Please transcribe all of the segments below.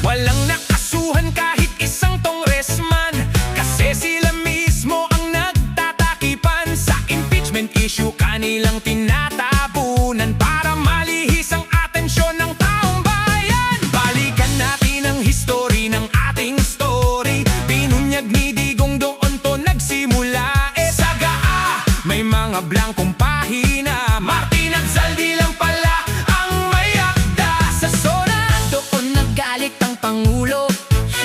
Walang nakasuhan kahit isang congressman, kasi sila mismo ang nagtatakipan sa impeachment issue. Kanilang tinatabunan para malihis ang atensyon ng taong bayan. Balikan natin ang history ng ating story. Binunyag ni Digong, doon to nagsimula. Sa GAA may mga blankong pahina. Martin at Zaldi lang pala ang may akda. Sa SONA doon naggalit ang Pangulo,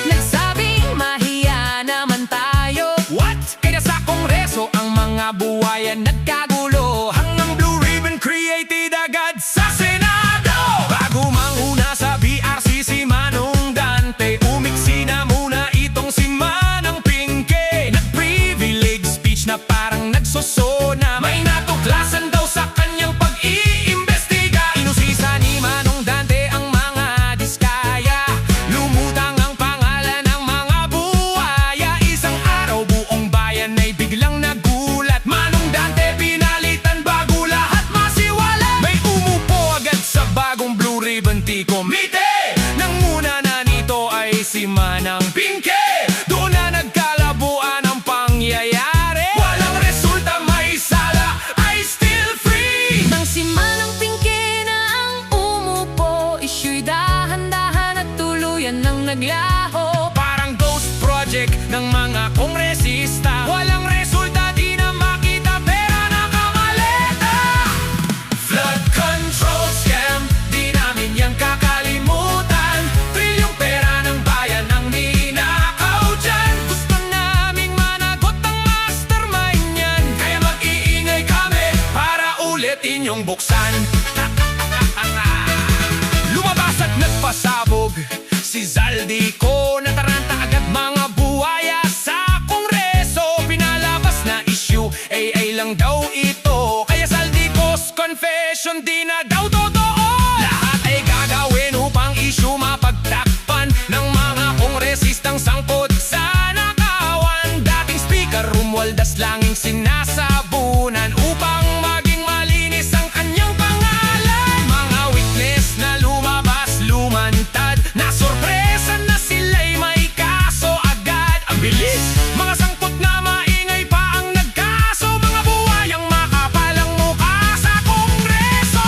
nagsabing mahiya naman tayo. What? Kaya sa Kongreso ang mga buwayan nagkagulo. Hanggang Blue Ribbon created agad sa Senado. Bago manguna sa BRC si Manong Dante, umiksi na muna itong si Manang Pinque. Nag-privilege speech na parang nagsosona. May natuklasan daw sa kanyang pag-iimbestiga. Inusisa ni Manong Dante ang mga diskaya. Lumutang ang pangalan ng mga buwaya. Isang araw buong bayan ay biglang nagulat. Manong Dante pinalitan bago lahat masiwala. May umupo agad sa bagong Blue Ribbon Tea Committee. Nanguna na nito ay si Manang Pinque. Doon na nagkalabuan ang pangyayari. Walang resulta, may sala, I still free. Nang si Manang Pinque na ang umupo, issue'y dahan-dahan at tuluyan ng naglaho. Parang ghost project ng mga kongresista. Walang resulta, di na makita, pera nakamaleta. Flood control scam, di namin yan kakalimutan. Trilyong pera ng bayan ang ninakaw dyan. Gusto naming managot ang mastermind yan, kaya mag-iingay kami para ulit inyong buksan. Lumabas at nagpasabog si Zaldi ko. Nataranta agad mga buwaya sa Kongreso. Pinalabas na issue, AA lang daw ito. Kaya Zaldi ko's confession di na daw totoo. Lahat ay gagawin upang issue mapagtakpan ng mga kongresistang sangkot sa nakawan. Dating Speaker Romualdez langing sinasabunan upang maging malinis ang kanyang pangalan. Mga witness na lumabas, lumantad, na sorpresa na sila'y may kaso agad. Ang bilis! Mga sangkot na maingay pa ang nagkaso. Mga buwayang makapalang mukha sa Kongreso.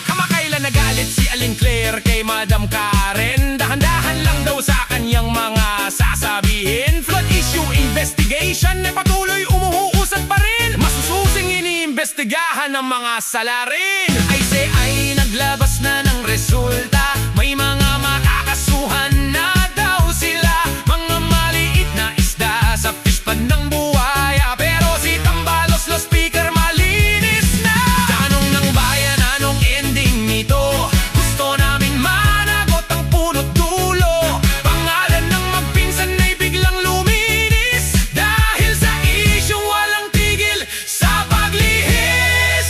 Kamakailan nagalit si Aling Claire kay Madam Karen. Dahan-dahan lang daw sa kanyang mga sasabihin. Flood issue investigation ay patuloy umuusad pa rin. Masususing iniimbestigahan ng mga salarin. Ay say ay naglabas na ng resulta. May mga makakasuhan na daw sila. Mga maliit na isda sa fish pan ng buwaya. Pero si Tambalos, lo speaker, malinis na. Tanong ng bayan, anong ending nito? Gusto namin managot ang punot dulo. Pangalan ng magpinsan ay biglang luminis dahil sa isyong walang tigil sa paglihis.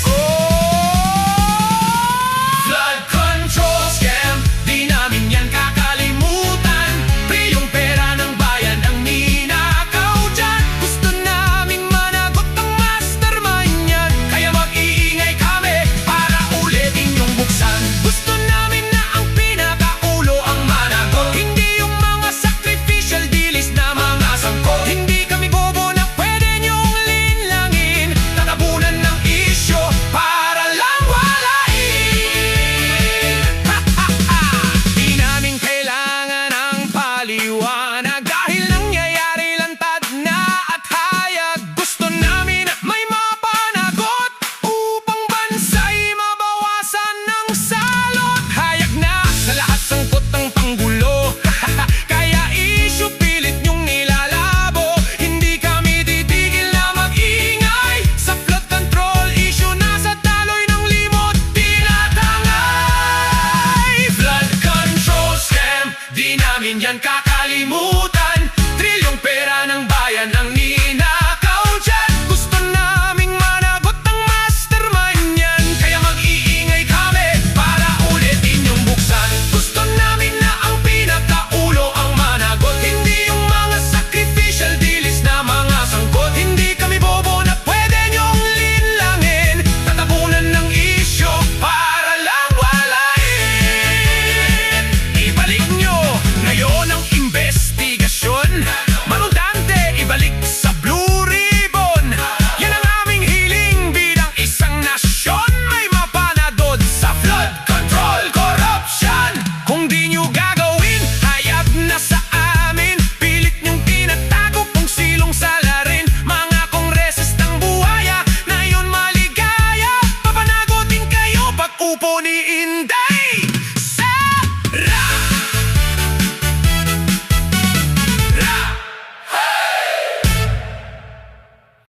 Flood control scam, di namin yan kakalimutan. Priyong pera ng bayan ang ninakaw dyan. Gusto naming managot ang mastermind yan, kaya mag-iingay kami para ulit inyong buksan. Gusto namin na ang pinakaulo ang managot, hindi yung mga sacrificial dealers na mga sangkot. Hindi kami bobo na pwede niyong linlangin. Tatabunan ng isyo para lang walain. Di namin kailangan ang paliwanag dahil nangyayari lantad na at hayag. Gusto namin may mapanagot upang bansa'y mabawasan ng salot. Hayag na sa lahat sangkot ng panggulo. Kaya issue pilit niyong nilalabo. Hindi kami titigil na mag-ingay sa flood control issue. Nasa taloy ng limot tinatangay. Flood control scam, di namin yan kakalimutan.